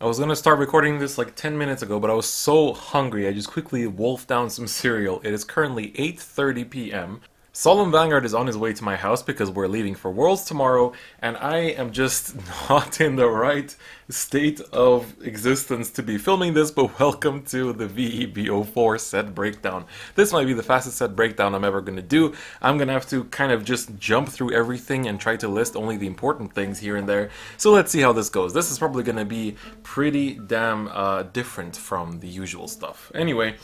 I was gonna start recording this like 10 minutes ago, but I was so hungry I just quickly wolfed down some cereal. It is currently 8:30 p.m. Solemn Vanguard is on his way to my house because we're leaving for Worlds tomorrow, and I am just not in the right state of existence to be filming this, but welcome to the V-EB04 set breakdown. This might be the fastest set breakdown I'm ever going to do. I'm going to have to kind of just jump through everything and try to list only the important things here and there. So let's see how this goes. This is probably going to be pretty damn different from the usual stuff. Anyway,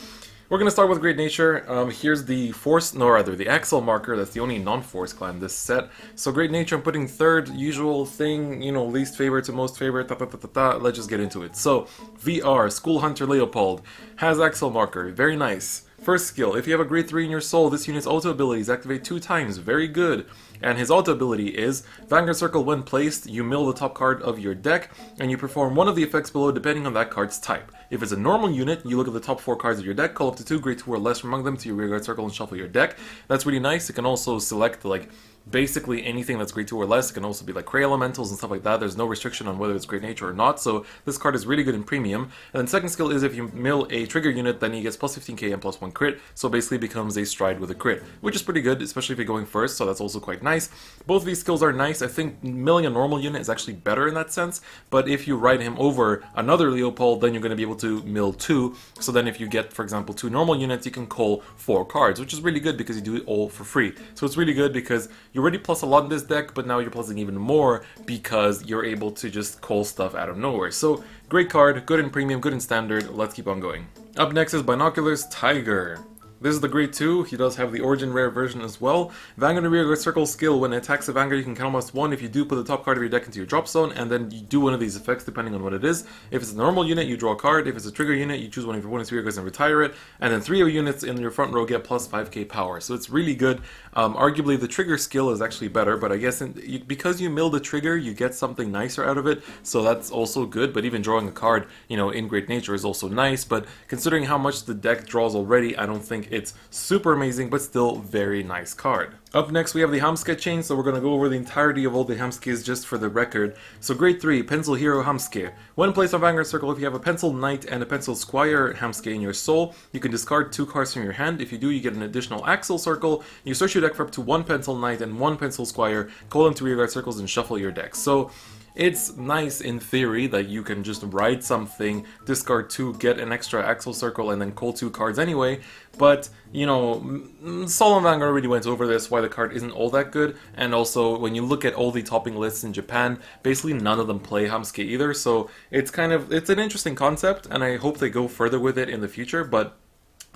we're going to start with Great Nature. Here's the the Axle marker. That's the only non-Force clan this set. So Great Nature, I'm putting third, usual thing, you know, least favorite to most favorite, Let's just get into it. So, VR, School Hunter Leopold, has Axle marker. Very nice. First skill, if you have a grade 3 in your soul, this unit's auto abilities activate 2 times. Very good. And his auto ability is, Vanguard Circle when placed, you mill the top card of your deck, and you perform one of the effects below depending on that card's type. If it's a normal unit, you look at the top 4 cards of your deck, call up to 2 grade 2 or less among them to your rearguard circle and shuffle your deck. That's really nice. You can also select, like, basically anything that's grade 2 or less. It can also be like Cray Elementals and stuff like that. There's no restriction on whether it's Great Nature or not, so this card is really good in premium. And then second skill is if you mill a trigger unit, then he gets plus 15k and plus 1 crit, so basically becomes a stride with a crit, which is pretty good, especially if you're going first, so that's also quite nice. Both of these skills are nice. I think milling a normal unit is actually better in that sense, but if you ride him over another Leopold, then you're going to be able to mill 2, so then if you get, for example, 2 normal units, you can call 4 cards, which is really good because you do it all for free. So it's really good because you already plus a lot in this deck, but now you're plusing even more because you're able to just call stuff out of nowhere. So great card, good in premium, good in standard. Let's keep on going. Up next is Binoculars Tiger. This is the grade 2, he does have the Origin Rare version as well. Vanguard and Rearguard Circle skill, when it attacks a Vanguard you can count almost 1 if you do put the top card of your deck into your drop zone, and then you do one of these effects depending on what it is. If it's a normal unit, you draw a card. If it's a trigger unit, you choose one of your opponent's rearguards and retire it, and then 3 of your units in your front row get plus 5k power. So it's really good. Arguably the trigger skill is actually better, but I guess because you mill the trigger, you get something nicer out of it, so that's also good. But even drawing a card, you know, in Great Nature is also nice, but considering how much the deck draws already, I don't think it's super amazing, but still very nice card. Up next we have the Hamske chain, so we're going to go over the entirety of all the Hamskes just for the record. So grade 3, Pencil Hero Hamske. When placed on Vanguard Circle, if you have a Pencil Knight and a Pencil Squire Hamske in your soul, you can discard 2 cards from your hand. If you do, you get an additional Axle Circle. You search your deck for up to 1 Pencil Knight and 1 Pencil Squire, call them to rearguard circles and shuffle your deck. So it's nice in theory that you can just write something, discard 2, get an extra Axle Circle, and then call 2 cards anyway, but, you know, Solemn Vanguard already went over this, why the card isn't all that good, and also, when you look at all the topping lists in Japan, basically none of them play Hamske either, so it's it's an interesting concept, and I hope they go further with it in the future, but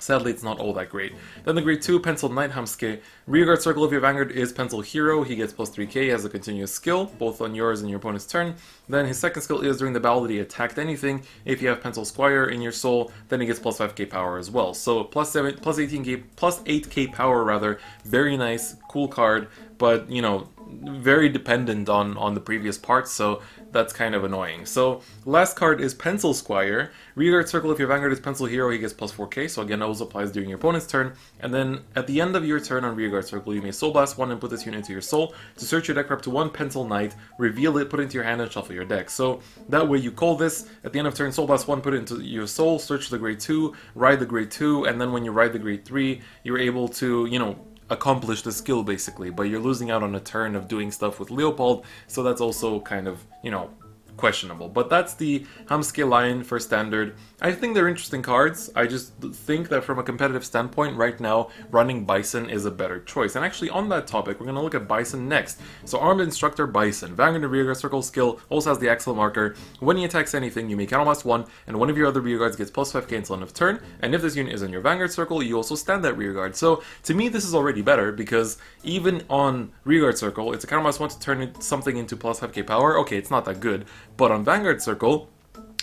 sadly, it's not all that great. Then the grade 2, Pencil Knight Hamske. Rearguard Circle of your Vanguard is Pencil Hero. He gets plus 3k, has a continuous skill, both on yours and your opponent's turn. Then his second skill is during the battle that he attacked anything. If you have Pencil Squire in your soul, then he gets plus 5k power as well. So plus 18k, plus 8k power rather. Very nice, cool card, but, you know, very dependent on the previous parts, so that's kind of annoying. So last card is Pencil Squire. Rearguard Circle, if your Vanguard is Pencil Hero, he gets plus 4k, so again, that also applies during your opponent's turn. And then at the end of your turn on Rearguard Circle, you may Soul Blast 1 and put this unit into your soul. To search your deck for up to 1 Pencil Knight, reveal it, put it into your hand, and shuffle your deck. So that way you call this, at the end of turn, Soul Blast 1, put it into your soul, search the grade 2, ride the grade 2, and then when you ride the grade 3, you're able to, you know, accomplish the skill basically, but you're losing out on a turn of doing stuff with Leopold, so that's also kind of, you know, questionable. But that's the Hamske line for standard. I think they're interesting cards. I just think that from a competitive standpoint right now, running Bison is a better choice. And actually on that topic, we're going to look at Bison next. So Armed Instructor Bison, Vanguard and Rearguard Circle skill, also has the Axle marker. When he attacks anything, you may count almost 1, and one of your other rearguards gets plus 5k until end of turn, and if this unit is in your Vanguard Circle, you also stand that rearguard. So to me this is already better, because even on Rearguard Circle, it's a count almost 1 to turn something into plus 5k power. Okay, it's not that good, but on Vanguard Circle,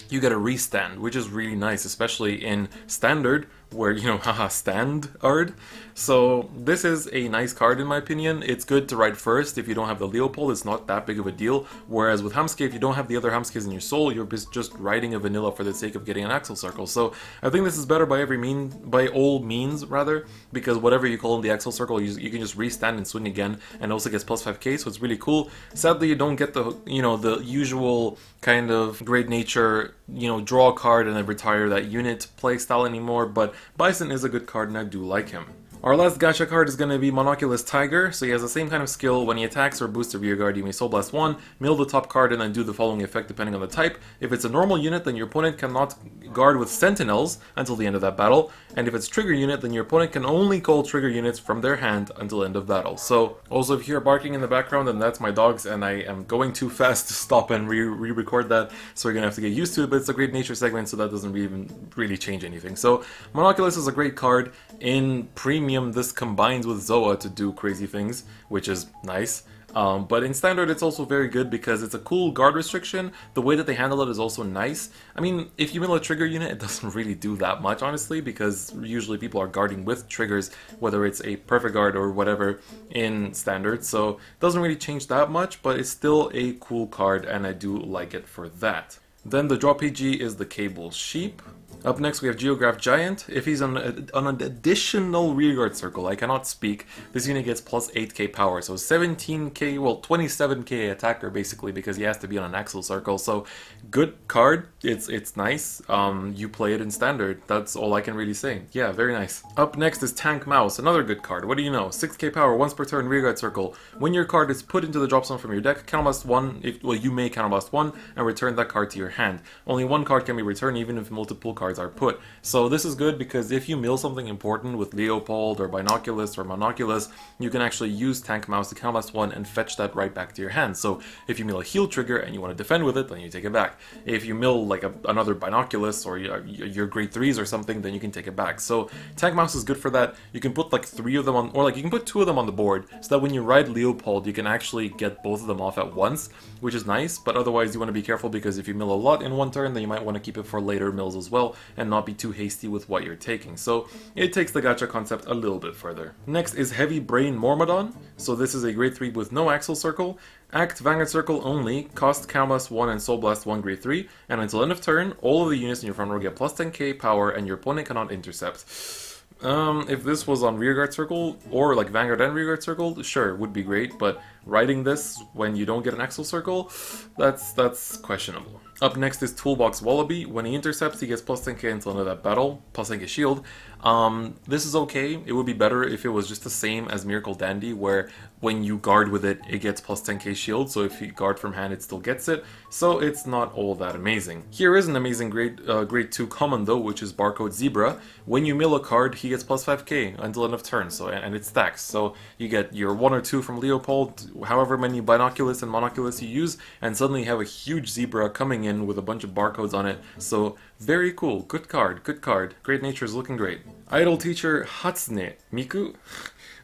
you get a restand, which is really nice, especially in Standard, where, you know, haha, Standard. So this is a nice card in my opinion. It's good to ride first. If you don't have the Leopold, it's not that big of a deal. Whereas with Hamske, if you don't have the other Hamskes in your soul, you're just riding a vanilla for the sake of getting an Axle Circle. So I think this is better by all means rather, because whatever you call in the Axle Circle, you can just restand and swing again, and also gets plus 5k, so it's really cool. Sadly, you don't get the, you know, the usual kind of Great Nature, you know, draw a card and then retire that unit playstyle anymore, but Bison is a good card and I do like him. Our last gacha card is going to be Monoculus Tiger, so he has the same kind of skill. When he attacks or boosts a rear guard, you may Soul Blast 1, mill the top card, and then do the following effect depending on the type. If it's a normal unit, then your opponent cannot guard with Sentinels until the end of that battle, and if it's trigger unit, then your opponent can only call trigger units from their hand until end of battle. So, also if you hear barking in the background, then that's my dogs, and I am going too fast to stop and re-record that, so you're going to have to get used to it, but it's a Great Nature segment, so that doesn't even really change anything. So, Monoculus is a great card. In Premium, this combines with Zoa to do crazy things, which is nice. But in Standard, it's also very good because it's a cool guard restriction. The way that they handle it is also nice. I mean, if you mill a trigger unit, it doesn't really do that much, honestly, because usually people are guarding with triggers, whether it's a perfect guard or whatever in Standard. So it doesn't really change that much, but it's still a cool card, and I do like it for that. Then the draw PG is the Cable Sheep. Up next we have Geograph Giant. If he's on an additional rearguard circle, I cannot speak, this unit gets plus 8k power, so 17k, well 27k attacker basically, because he has to be on an Axle Circle, so good card, it's nice, you play it in Standard, that's all I can really say. Yeah, very nice. Up next is Tank Mouse, another good card. What do you know? 6k power, once per turn, rearguard circle. When your card is put into the drop zone from your deck, counterblast 1, well you may counterblast 1, and return that card to your hand. Only one card can be returned even if multiple cards are put. So this is good because if you mill something important with Leopold or Binoculus or Monoculus, you can actually use Tank Mouse to counterblast 1 and fetch that right back to your hand. So if you mill a heal trigger and you want to defend with it, then you take it back. If you mill like another Binoculus or your grade 3s or something, then you can take it back. So Tank Mouse is good for that. You can put like 3 of them on, or like you can put 2 of them on the board, so that when you ride Leopold, you can actually get both of them off at once, which is nice, but otherwise you want to be careful because if you mill a lot in one turn, then you might want to keep it for later mills as well, and not be too hasty with what you're taking. So it takes the gacha concept a little bit further. Next is Heavy Brain Mormodon. So this is a grade 3 with no Axle Circle. Act Vanguard Circle only, cost Counterblast 1 and Soul Blast 1 grade 3, and until end of turn, all of the units in your front row get plus 10k power and your opponent cannot intercept. If this was on Rearguard Circle, or like Vanguard and Rearguard Circle, sure, would be great, but riding this when you don't get an Axle Circle, that's questionable. Up next is Toolbox Wallaby. When he intercepts, he gets plus 10k until end of that battle, plus 10k shield. This is okay. It would be better if it was just the same as Miracle Dandy, where when you guard with it, it gets plus 10k shield, so if you guard from hand, it still gets it. So it's not all that amazing. Here is an amazing grade 2 common though, which is Barcode Zebra. When you mill a card, he gets plus 5k until end of turn, so and it stacks. So you get your 1 or 2 from Leopold, however many Binoculus and Monoculus you use, and suddenly you have a huge Zebra coming in with a bunch of barcodes on it. So very cool, good card, good card. Great Nature is looking great. Idol Teacher Hatsune Miku.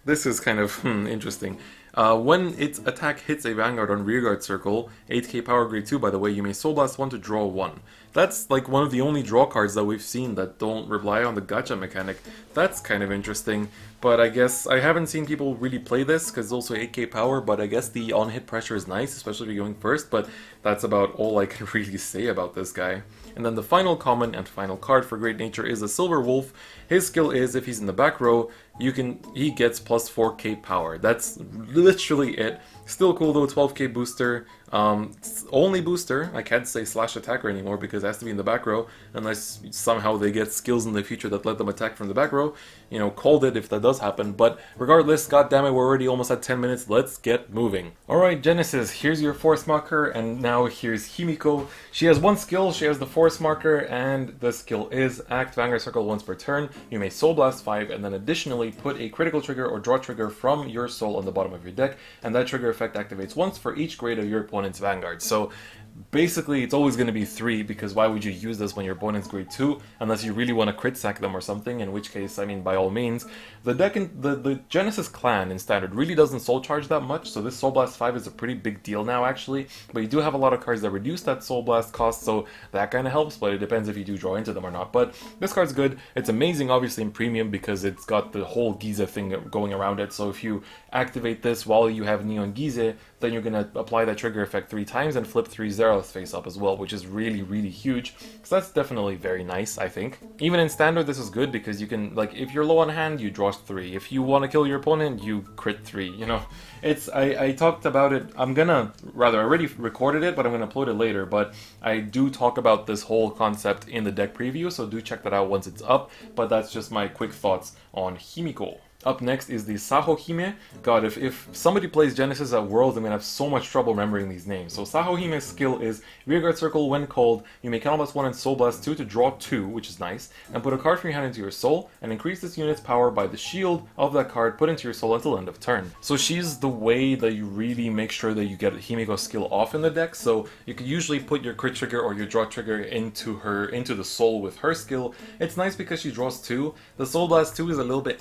This is kind of interesting. When its attack hits a Vanguard on Rearguard Circle, 8k power grade 2 by the way, you may Soul Blast 1 to draw 1. That's like one of the only draw cards that we've seen that don't rely on the gacha mechanic. That's kind of interesting, but I guess I haven't seen people really play this because it's also 8k power, but I guess the on-hit pressure is nice, especially if you're going first, but that's about all I can really say about this guy. And then the final common and final card for Great Nature is a Silver Wolf. His skill is, if he's in the back row, he gets plus 4k power. That's literally it. Still cool though, 12k booster. Only booster. I can't say slash attacker anymore because it has to be in the back row, unless somehow they get skills in the future that let them attack from the back row. You know, called it if that does happen. But regardless, goddammit, we're already almost at 10 minutes. Let's get moving. Alright, Genesis, here's your force marker, and now here's Himiko. She has one skill, she has the force marker, and the skill is Act Vanguard Circle once per turn. You may Soul Blast 5, and then additionally put a critical trigger or draw trigger from your soul on the bottom of your deck, and that trigger effect activates once for each grade of your opponent opponent's Vanguard. So basically, it's always going to be 3, because why would you use this when your opponent's grade 2, unless you really want to crit sack them or something, in which case, I mean, by all means. The deck in the Genesis clan in Standard really doesn't soul charge that much, so this Soul Blast 5 is a pretty big deal now, actually, but you do have a lot of cards that reduce that Soul Blast cost, so that kind of helps, but it depends if you do draw into them or not. But this card's good. It's amazing, obviously, in Premium, because it's got the whole Gize thing going around it, so if you activate this while you have Neon Gize, then you're going to apply that trigger effect 3 times and flip 3 Zerath face up as well, which is really, really huge. So that's definitely very nice, I think. Even in Standard, this is good because you can, like, if you're low on hand, you draw 3. If you want to kill your opponent, you crit 3, you know. It's, I talked about it, I already recorded it, but I'm going to upload it later, but I do talk about this whole concept in the deck preview, so do check that out once it's up, but that's just my quick thoughts on Himiko. Up next is the Saho Hime. God, if somebody plays Genesis at Worlds, I'm going to have so much trouble remembering these names. So Saho Hime's skill is Rearguard Circle when called. You may Counterblast 1 and Soul Blast 2 to draw 2, which is nice, and put a card from your hand into your soul, and increase this unit's power by the shield of that card put into your soul until end of turn. So she's the way that you really make sure that you get Himiko's skill off in the deck, so you can usually put your crit trigger or your draw trigger into the soul with her skill. It's nice because she draws 2. The Soul Blast 2 is a little bit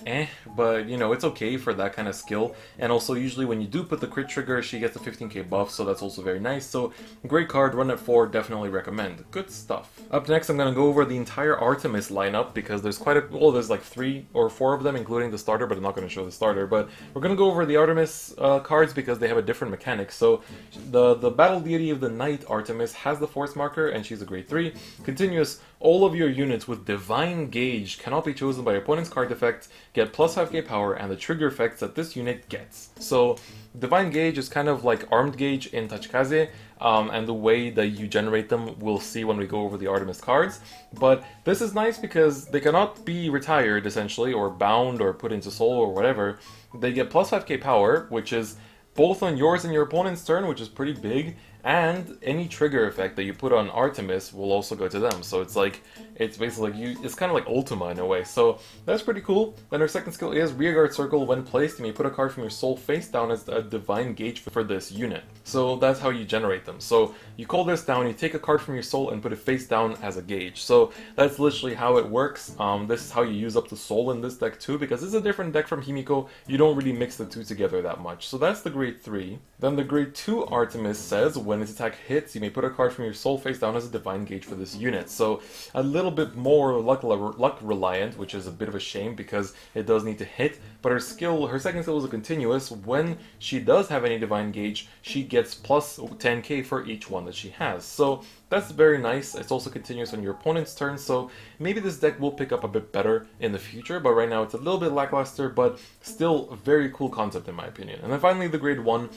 but you know, it's okay for that kind of skill, and also usually when you do put the crit trigger, she gets a 15k buff, so that's also very nice. So great card, run at 4, definitely recommend. Good stuff. Up next, I'm going to go over the entire Artemis lineup, because there's there's like 3 or 4 of them, including the starter, but I'm not going to show the starter. But we're going to go over the Artemis cards because they have a different mechanic. So the Battle Deity of the Night Artemis has the Force Marker, and she's a grade 3. Continuous, all of your units with Divine Gauge cannot be chosen by your opponent's card effect, get plus 5k power, and the trigger effects that this unit gets. So Divine Gauge is kind of like Armed Gauge in Tachikaze, and the way that you generate them we'll see when we go over the Artemis cards. But this is nice because they cannot be retired, essentially, or bound or put into soul or whatever. They get plus 5k power, which is both on yours and your opponent's turn, which is pretty big, and any trigger effect that you put on Artemis will also go to them. So it's like, it's basically like it's kind of like Ultima in a way. So that's pretty cool. Then her second skill is Rearguard Circle. When placed, you may put a card from your soul face down as a Divine Gauge for this unit. So that's how you generate them. So you call this down, you take a card from your soul and put it face down as a gauge. So that's literally how it works. This is how you use up the soul in this deck too, because this is a different deck from Himiko. You don't really mix the two together that much. So that's the grade 3. Then the grade 2 Artemis says, when its attack hits, you may put a card from your soul face down as a Divine Gauge for this unit. So a little bit more luck reliant, which is a bit of a shame because it does need to hit. But her second skill is a continuous. When she does have any Divine Gauge, she gets plus 10k for each one that she has. So that's very nice. It's also continuous on your opponent's turn, so maybe this deck will pick up a bit better in the future, but right now it's a little bit lackluster, but still a very cool concept in my opinion. And then finally the grade 1,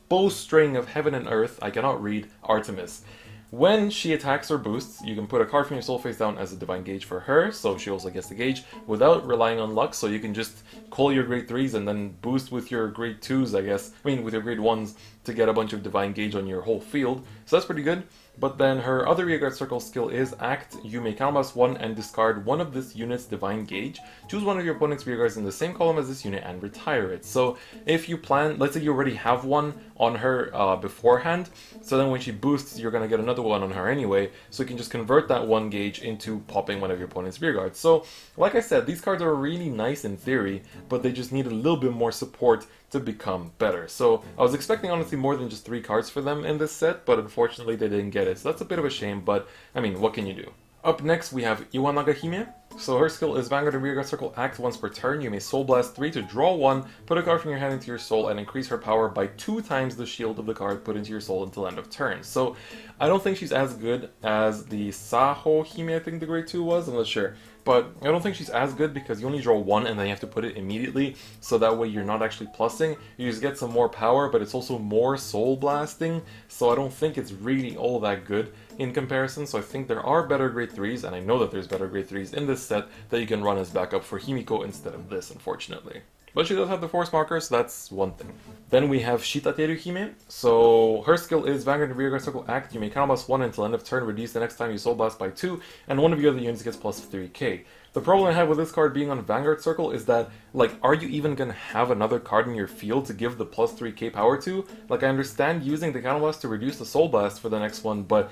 Bowstring of Heaven and Earth, I cannot read, Artemis. When she attacks or boosts, you can put a card from your soul face down as a Divine Gauge for her, so she also gets the gauge without relying on luck, so you can just call your grade 3s and then boost with your grade 2s, I guess, with your grade 1s to get a bunch of Divine Gauge on your whole field, so that's pretty good. But then her other Rearguard Circle skill is Act. You may counterblast 1 and discard one of this unit's Divine Gauge. Choose one of your opponent's Rearguards in the same column as this unit and retire it. So if you plan, let's say you already have one on her beforehand, so then when she boosts, you're going to get another one on her anyway, so you can just convert that 1 gauge into popping one of your opponent's Rearguards. So, like I said, these cards are really nice in theory, but they just need a little bit more support to become better. So I was expecting honestly more than just 3 cards for them in this set, but unfortunately they didn't get it. So that's a bit of a shame, but I mean, what can you do? Up next we have Iwanaga Hime. So her skill is Vanguard and Rearguard Circle act once per turn. You may Soul Blast 3 to draw 1, put a card from your hand into your soul, and increase her power by 2 times the shield of the card put into your soul until end of turn. So I don't think she's as good as the Saho Hime, I think the grade 2 was, I'm not sure. But I don't think she's as good because you only draw 1 and then you have to put it immediately, so that way you're not actually plussing. You just get some more power, but it's also more soul blasting, so I don't think it's really all that good in comparison. So I think there are better grade 3s, and I know that there's better grade 3s in this set that you can run as backup for Himiko instead of this, unfortunately. But she does have the force marker, so that's one thing. Then we have Shitateru Hime. So her skill is Vanguard and Rearguard Circle Act. You may counterblast 1 until end of turn, reduce the next time you Soul Blast by 2, and one of your other units gets plus 3k. The problem I have with this card being on Vanguard Circle is that, like, are you even gonna have another card in your field to give the plus 3k power to? Like, I understand using the counterblast to reduce the Soul Blast for the next one, but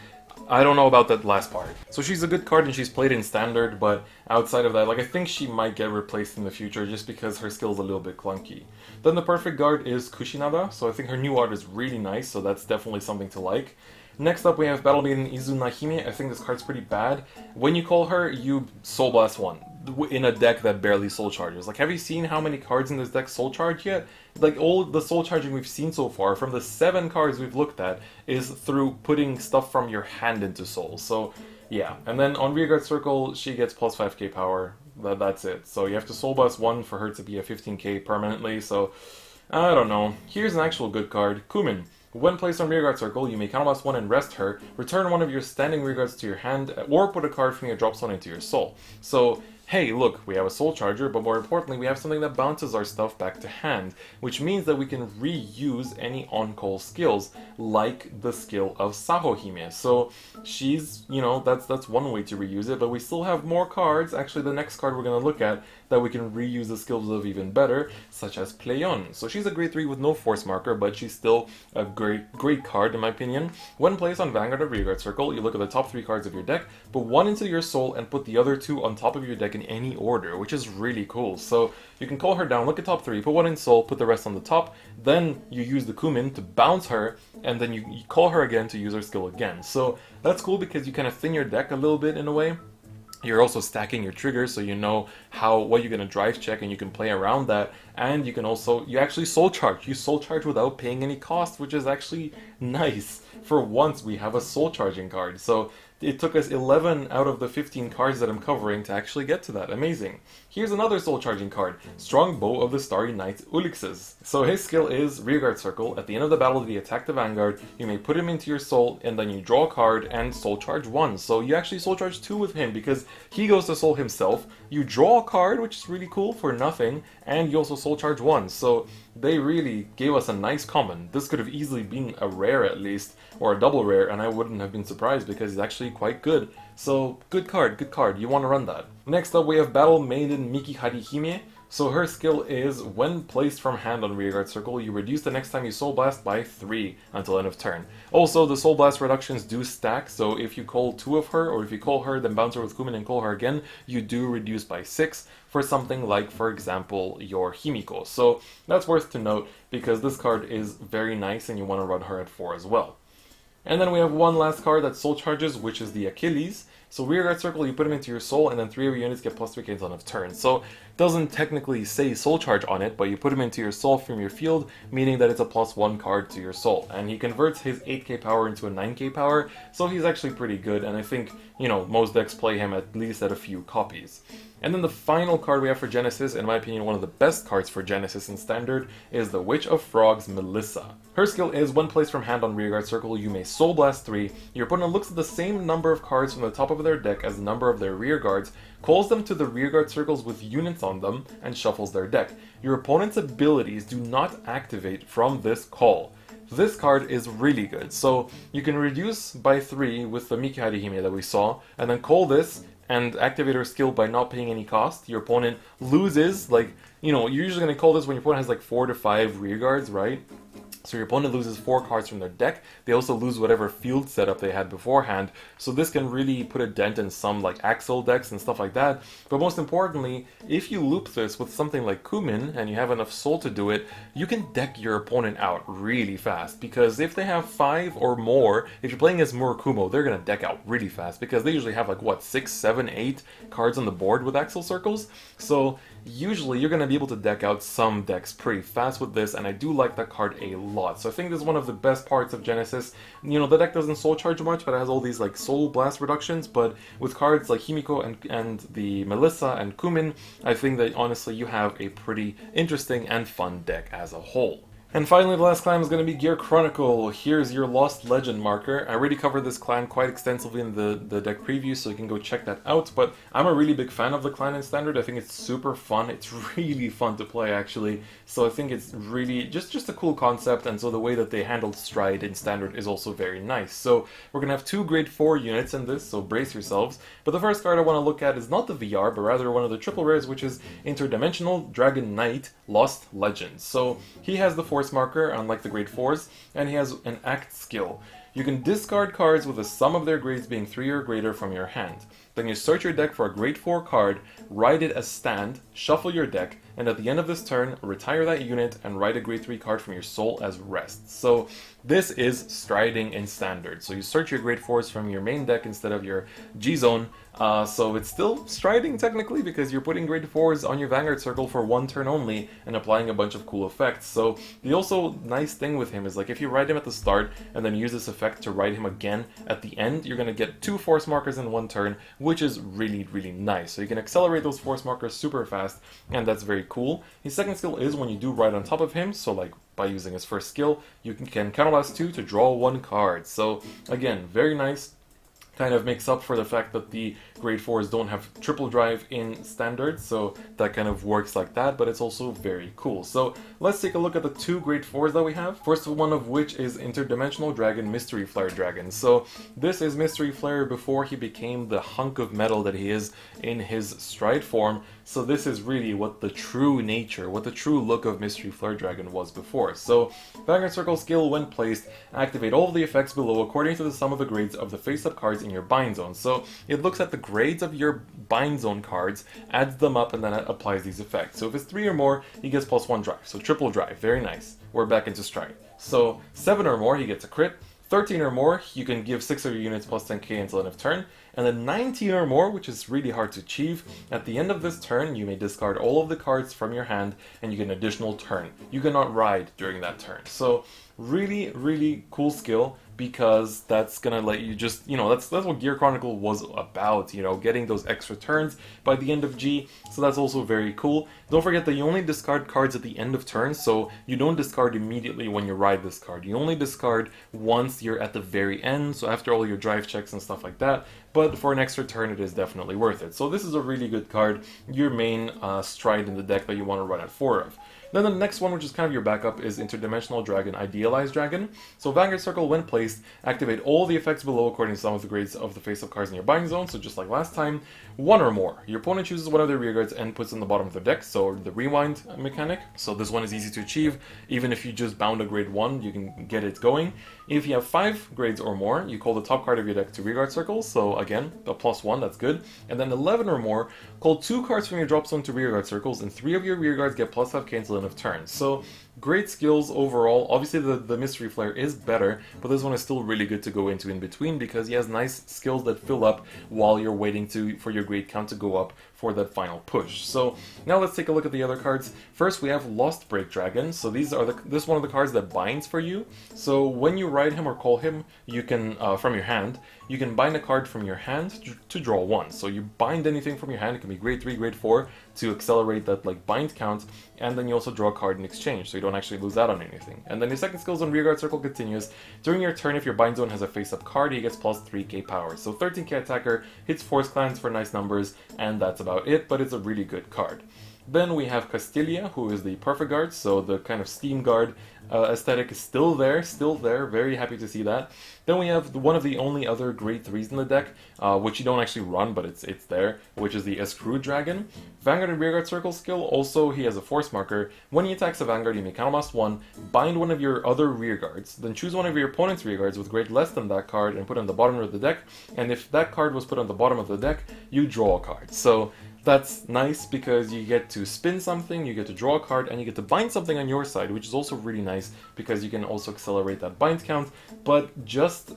I don't know about that last part. So she's a good card and she's played in Standard, but outside of that, like, I think she might get replaced in the future just because her skill is a little bit clunky. Then the perfect guard is Kushinada, so I think her new art is really nice, so that's definitely something to like. Next up we have Battle Maiden Izuna Hime. I think this card's pretty bad. When you call her, you Soul Blast 1 in a deck that barely soul charges. Like, have you seen how many cards in this deck soul charge yet? Like, all the soul charging we've seen so far, from the 7 cards we've looked at, is through putting stuff from your hand into soul. So, yeah. And then on Rearguard Circle, she gets plus 5k power. That's it. So you have to Soul Blast 1 for her to be a 15k permanently, so I don't know. Here's an actual good card, Kumin. When placed on Rearguard Circle, you may counterblast 1 and rest her, return one of your standing rearguards to your hand, or put a card from your drop zone into your soul. So, hey, look, we have a soul charger, but more importantly, we have something that bounces our stuff back to hand, which means that we can reuse any on-call skills, like the skill of Sahohime. So, she's, you know, that's one way to reuse it, but we still have more cards, actually the next card we're going to look at, that we can reuse the skills of even better, such as Pleon. So she's a grade 3 with no force marker, but she's still a great card in my opinion. When placed on Vanguard or Rearguard Circle, you look at the top 3 cards of your deck, put 1 into your soul, and put the other 2 on top of your deck in any order, which is really cool. So you can call her down, look at top 3, put 1 in soul, put the rest on the top, then you use the Kumin to bounce her, and then you call her again to use her skill again. So that's cool because you kind of thin your deck a little bit in a way. You're also stacking your triggers, so you know what you're going to drive check, and you can play around that. And you can also, you actually soul charge. You soul charge without paying any cost, which is actually nice. For once, we have a soul charging card. So it took us 11 out of the 15 cards that I'm covering to actually get to that. Amazing. Here's another soul charging card, Strong Bow of the Starry Knight Ulixes. So his skill is Rearguard Circle. At the end of the battle of the attack the Vanguard, you may put him into your soul, and then you draw a card and soul charge 1. So you actually soul charge 2 with him because he goes to soul himself. You draw a card, which is really cool, for nothing, and you also soul charge 1. So they really gave us a nice common. This could have easily been a rare at least, or a double rare, and I wouldn't have been surprised because he's actually quite good. So, good card, you want to run that. Next up we have Battle Maiden Mikihari Hime. So her skill is, when placed from hand on Rearguard Circle, you reduce the next time you Soul Blast by 3 until end of turn. Also, the Soul Blast reductions do stack, so if you call 2 of her, or if you call her, then bounce her with Kumin and call her again, you do reduce by 6 for something like, for example, your Himiko. So that's worth to note, because this card is very nice and you want to run her at 4 as well. And then we have one last card that soul charges, which is the Achilles. So Rearguard Circle, you put him into your soul, and then 3 of your units get plus 3k until end of turn. So it doesn't technically say soul charge on it, but you put him into your soul from your field, meaning that it's a +1 card to your soul. And he converts his 8k power into a 9k power, so he's actually pretty good, and I think, you know, most decks play him at least at a few copies. And then the final card we have for Genesis, in my opinion one of the best cards for Genesis in Standard, is the Witch of Frogs Melissa. Her skill is, when placed from hand on Rearguard Circle, you may Soul Blast 3. Your opponent looks at the same number of cards from the top of their deck as the number of their rear guards, calls them to the rearguard circles with units on them, and shuffles their deck. Your opponent's abilities do not activate from this call. This card is really good, so you can reduce by 3 with the Mikihari Hime that we saw, and then call this and activate her skill by not paying any cost. Your opponent loses, like, you know, you're usually going to call this when your opponent has like 4 to 5 rear guards, right? So your opponent loses 4 cards from their deck. They also lose whatever field setup they had beforehand. So this can really put a dent in some like Axel decks and stuff like that. But most importantly, if you loop this with something like Kumin and you have enough soul to do it, you can deck your opponent out really fast. Because if they have 5 or more, if you're playing as Murakumo, they're going to deck out really fast. Because they usually have like, what, 6, 7, 8 cards on the board with Axel circles. So usually you're going to be able to deck out some decks pretty fast with this, and I do like that card a lot. So I think this is one of the best parts of Genesis. You know, the deck doesn't soul charge much, but it has all these like soul blast reductions, but with cards like Himiko and the Melissa and Kumin, I think that honestly you have a pretty interesting and fun deck as a whole. And finally, the last clan is going to be Gear Chronicle. Here's your Lost Legend marker. I already covered this clan quite extensively in the deck preview, so you can go check that out. But I'm a really big fan of the clan in Standard. I think it's super fun. It's really fun to play, actually. So I think it's really just a cool concept, and so the way that they handled Stride in Standard is also very nice. So we're going to have 2 Grade 4 units in this, so brace yourselves. But the first card I want to look at is not the VR, but rather one of the triple rares, which is Interdimensional Dragon Knight Lost Legends. So he has the Force marker, unlike the grade 4s, and he has an act skill. You can discard cards with the sum of their grades being 3 or greater from your hand. Then you search your deck for a grade 4 card, write it as stand, shuffle your deck, and at the end of this turn, retire that unit and write a grade 3 card from your soul as rest. So this is striding in Standard. So you search your grade 4s from your main deck instead of your G-Zone. So it's still striding technically because you're putting grade 4s on your Vanguard circle for 1 turn only and applying a bunch of cool effects. So the also nice thing with him is like if you write him at the start and then use this effect to write him again at the end, you're going to get 2 force markers in 1 turn, which is really, really nice. So you can accelerate those force markers super fast, and that's very cool. His second skill is when you do write on top of him, so like by using his first skill, you can counterblast 2 to draw 1 card. So again, very nice. Kind of makes up for the fact that the grade 4s don't have triple drive in Standard, so that kind of works like that, but it's also very cool. So let's take a look at the 2 grade 4s that we have. First one of which is Interdimensional Dragon Mystery Flare Dragon. So this is Mystery Flare before he became the hunk of metal that he is in his Stride form. So this is really what the true nature, what the true look of Mystery Flare Dragon was before. So Vanguard Circle skill, when placed, activate all of the effects below according to the sum of the grades of the face-up cards in your bind zone. So it looks at the grades of your bind zone cards, adds them up, and then it applies these effects. So if it's 3 or more, he gets +1 drive. So triple drive, very nice. We're back into Stride. So 7 or more, he gets a crit. 13 or more, you can give 6 of your units +10k until end of turn. And then 19 or more, which is really hard to achieve, at the end of this turn, you may discard all of the cards from your hand and you get an additional turn. You cannot ride during that turn. So really, really cool skill, because that's gonna let you just, that's what Gear Chronicle was about, getting those extra turns by the end of G, so that's also very cool. Don't forget that you only discard cards at the end of turn, so you don't discard immediately when you ride this card. You only discard once you're at the very end, so after all your drive checks and stuff like that, but for an extra turn it is definitely worth it. So this is a really good card, your main Stride in the deck that you want to run at 4 of. Then the next one, which is kind of your backup, is Interdimensional Dragon Idealized Dragon. So Vanguard Circle, when placed, activate all the effects below according to some of the grades of the face-up cards in your buying zone, so just like last time, 1 or more. Your opponent chooses one of their rearguards and puts it in the bottom of their deck, so the rewind mechanic. So this one is easy to achieve. Even if you just bound a grade 1, you can get it going. If you have 5 grades or more, you call the top card of your deck to rearguard circle, so again, a +1, that's good. And then 11 or more, call 2 cards from your drop zone to rearguard circles, and 3 of your rearguards get +5k until end of turn. So great skills overall. Obviously the Mystery Flare is better, but this one is still really good to go into in between because he has nice skills that fill up while you're waiting for your grade count to go up for that final push. So now let's take a look at the other cards. First we have Lost Break Dragon. So this is one of the cards that binds for you. So when you ride him or call him, you can from your hand, you can bind a card from your hand to draw 1. So you bind anything from your hand, it can be grade 3, grade 4, to accelerate that bind count, and then you also draw a card in exchange, so you don't actually lose out on anything. And then your second skill is on rearguard circle continues. During your turn, if your bind zone has a face-up card, he gets +3k power. So 13k attacker, hits Force Clans for nice numbers, and that's about it, but it's a really good card. Then we have Castilia, who is the Perfect Guard, so the kind of Steam Guard aesthetic is still there, very happy to see that. Then we have one of the only other grade 3s in the deck, which you don't actually run, but it's there, which is the Escrew Dragon. Vanguard and Rearguard Circle skill, also he has a Force marker. When he attacks a Vanguard, you may counterblast 1, bind one of your other rearguards, then choose one of your opponent's rearguards with grade less than that card and put it on the bottom of the deck, and if that card was put on the bottom of the deck, you draw a card. So that's nice because you get to spin something, you get to draw a card, and you get to bind something on your side, which is also really nice because you can also accelerate that bind count. But just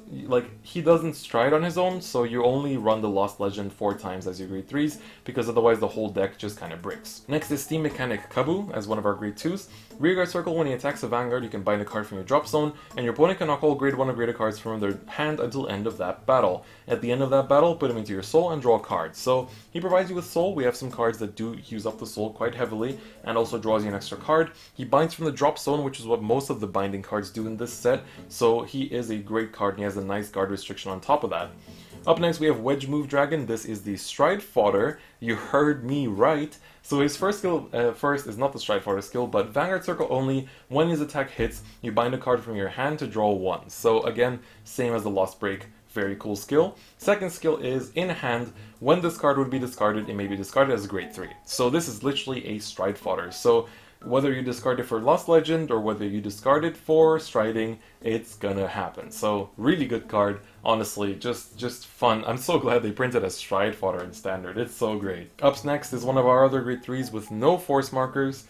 he doesn't stride on his own, so you only run the Lost Legend 4 times as your grade 3s because otherwise the whole deck just kind of breaks. Next is Steam Mechanic Kabu as one of our grade 2s. Rearguard Circle, when he attacks a Vanguard, you can bind a card from your drop zone, and your opponent cannot call grade 1 or greater cards from their hand until end of that battle. At the end of that battle, put him into your soul and draw a card. So he provides you with soul, we have some cards that do use up the soul quite heavily, and also draws you an extra card. He binds from the drop zone, which is what most of the binding cards do in this set, so he is a great card, and he has a nice guard restriction on top of that. Up next we have Wedge Move Dragon. This is the Stride Fodder. You heard me right. So his first skill, first is not the Stride Fodder skill, but Vanguard Circle only. When his attack hits, you bind a card from your hand to draw one. So again, same as the Lost Break. Very cool skill. Second skill is in hand. When this card would be discarded, it may be discarded as a grade 3. So this is literally a Stride Fodder. So whether you discard it for Lost Legend or whether you discard it for striding, it's gonna happen. So really good card, honestly, just fun. I'm so glad they printed a Stride Fodder in Standard, it's so great. Up next is one of our other grade 3s with no force markers,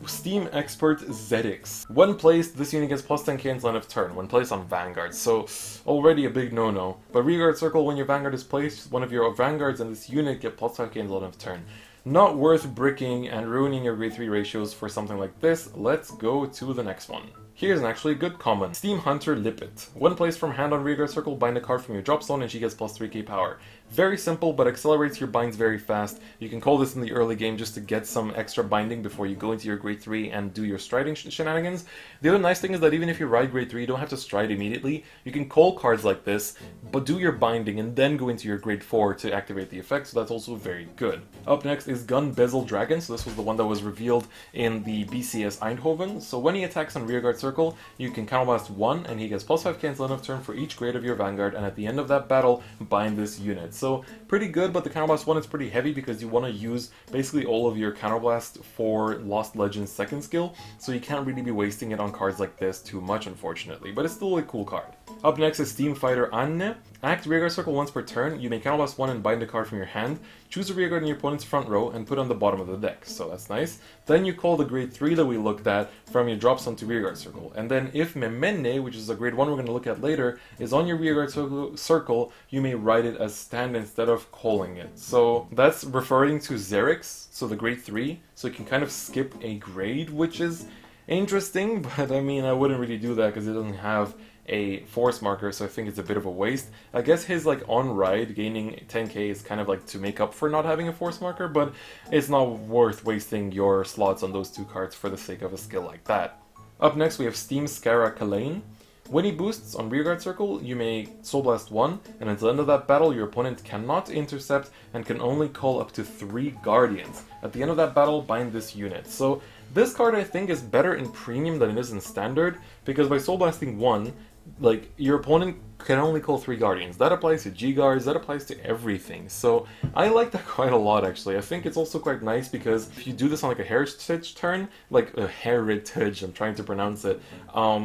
Steam Expert Zedix. When placed, this unit gets plus 10k until end of turn, when placed on Vanguard, so already a big no-no. But Rearguard Circle, when your Vanguard is placed, one of your Vanguards and this unit get plus 5k until end of turn. Not worth bricking and ruining your grade 3 ratios for something like this. Let's go to the next one. Here's an actually good common. Steam Hunter Lippet. When placed from hand on Rearguard Circle, bind a card from your drop zone and she gets plus 3k power. Very simple, but accelerates your binds very fast. You can call this in the early game just to get some extra binding before you go into your grade 3 and do your striding shenanigans. The other nice thing is that even if you ride grade 3, you don't have to stride immediately. You can call cards like this, but do your binding and then go into your grade 4 to activate the effect, so that's also very good. Up next is Gun Bezel Dragon. So this was the one that was revealed in the BCS Eindhoven. So when he attacks on Rearguard Circle, you can counterblast 1 and he gets plus 5k until end of turn for each grade of your Vanguard, and at the end of that battle, bind this unit. So pretty good, but the counterblast 1 is pretty heavy because you want to use basically all of your counterblast for Lost Legends second skill, so you can't really be wasting it on cards like this too much, unfortunately, but it's still a cool card. Up next is Steam Fighter Anne. Act Rearguard Circle once per turn. You may counterblast 1 and bind a card from your hand. Choose a Rearguard in your opponent's front row and put it on the bottom of the deck, so that's nice. Then you call the grade 3 that we looked at from your drop zone to Rearguard Circle. And then if Memene, which is a grade 1 we're going to look at later, is on your Rearguard Circle, you may write it as stand instead of calling it. So that's referring to Xerix, so the grade 3, so you can kind of skip a grade, which is interesting, but I mean, I wouldn't really do that because it doesn't have a force marker, so I think it's a bit of a waste. I guess his like on ride gaining 10k is kind of like to make up for not having a force marker, but it's not worth wasting your slots on those two cards for the sake of a skill like that. Up next we have Steam Scara Kalane. When he boosts on Rearguard Circle, you may Soul Blast 1, and until the end of that battle, your opponent cannot intercept and can only call up to 3 Guardians. At the end of that battle, bind this unit. So this card I think is better in Premium than it is in Standard, because by Soul Blasting 1, like, your opponent can only call 3 Guardians. That applies to G-Guards, that applies to everything. So I like that quite a lot, actually. I think it's also quite nice because if you do this on like a Heritage turn, like a Heritage, I'm trying to pronounce it,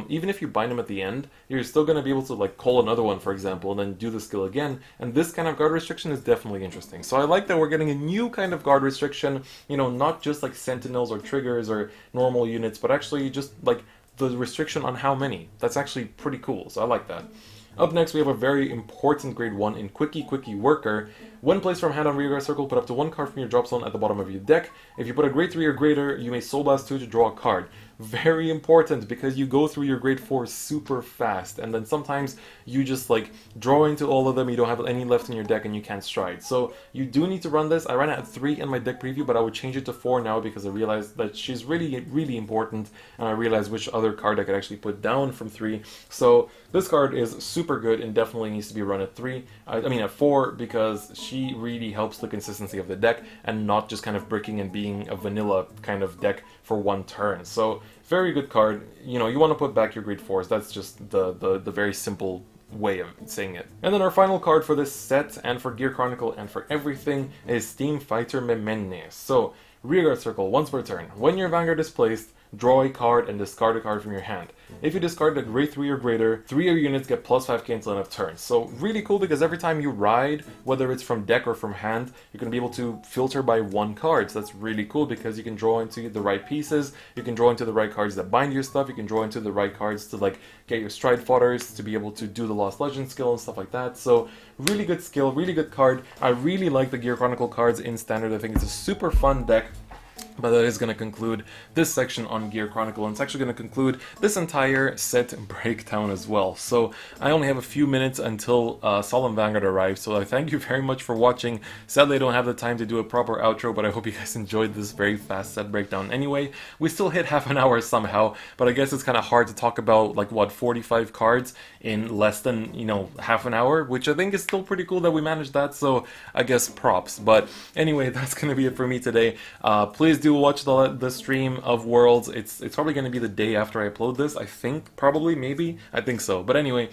even if you bind them at the end, you're still going to be able to like call another one, for example, and then do the skill again. And this kind of guard restriction is definitely interesting. So I like that we're getting a new kind of guard restriction, you know, not just like Sentinels or Triggers or normal units, but actually just like the restriction on how many. That's actually pretty cool, so I like that. Up next we have a very important grade 1 in Quickie Worker. When placed from hand on Rearguard Circle, put up to 1 card from your drop zone at the bottom of your deck. If you put a grade 3 or greater, you may Soul Blast 2 to draw a card. Very important because you go through your grade 4 super fast, and then sometimes you just like draw into all of them, you don't have any left in your deck and you can't stride. So you do need to run this. I ran it at 3 in my deck preview, but I would change it to 4 now because I realized that she's really important, and I realized which other card I could actually put down from 3. So this card is super good and definitely needs to be run at 3. I mean at 4, because she really helps the consistency of the deck and not just kind of bricking and being a vanilla kind of deck for one turn. So very good card. You know, you want to put back your grade 4s. That's just the very simple way of saying it. And then our final card for this set and for Gear Chronicle and for everything is Steam Fighter Memene. So Rearguard Circle once per turn. When your Vanguard is placed, draw a card and discard a card from your hand. If you discard a grade 3 or greater, 3 of your units get plus 5k until end of turn. So really cool because every time you ride, whether it's from deck or from hand, you're going to be able to filter by 1 card. So that's really cool because you can draw into the right pieces, you can draw into the right cards that bind your stuff, you can draw into the right cards to like get your stride fodders, to be able to do the Lost Legend skill and stuff like that. So really good skill, really good card. I really like the Gear Chronicle cards in Standard. I think it's a super fun deck. But that is going to conclude this section on Gear Chronicle, and it's actually going to conclude this entire set breakdown as well. So I only have a few minutes until Solemn Vanguard arrives, so I thank you very much for watching. Sadly, I don't have the time to do a proper outro, but I hope you guys enjoyed this very fast set breakdown anyway. We still hit half an hour somehow, but I guess it's kind of hard to talk about, like, what, 45 cards in less than, you know, half an hour, which I think is still pretty cool that we managed that, so I guess props. But anyway, that's going to be it for me today. Please do watch the stream of Worlds. It's probably going to be the day after I upload this, I think. Probably, maybe. I think so. But anyway,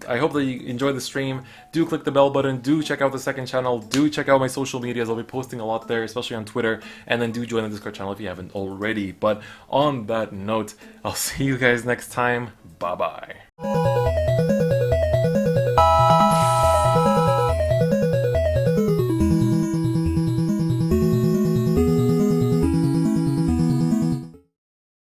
I hope that you enjoy the stream. Do click the bell button. Do check out the second channel. Do check out my social medias. I'll be posting a lot there, especially on Twitter. And then do join the Discord channel if you haven't already. But on that note, I'll see you guys next time. Bye-bye.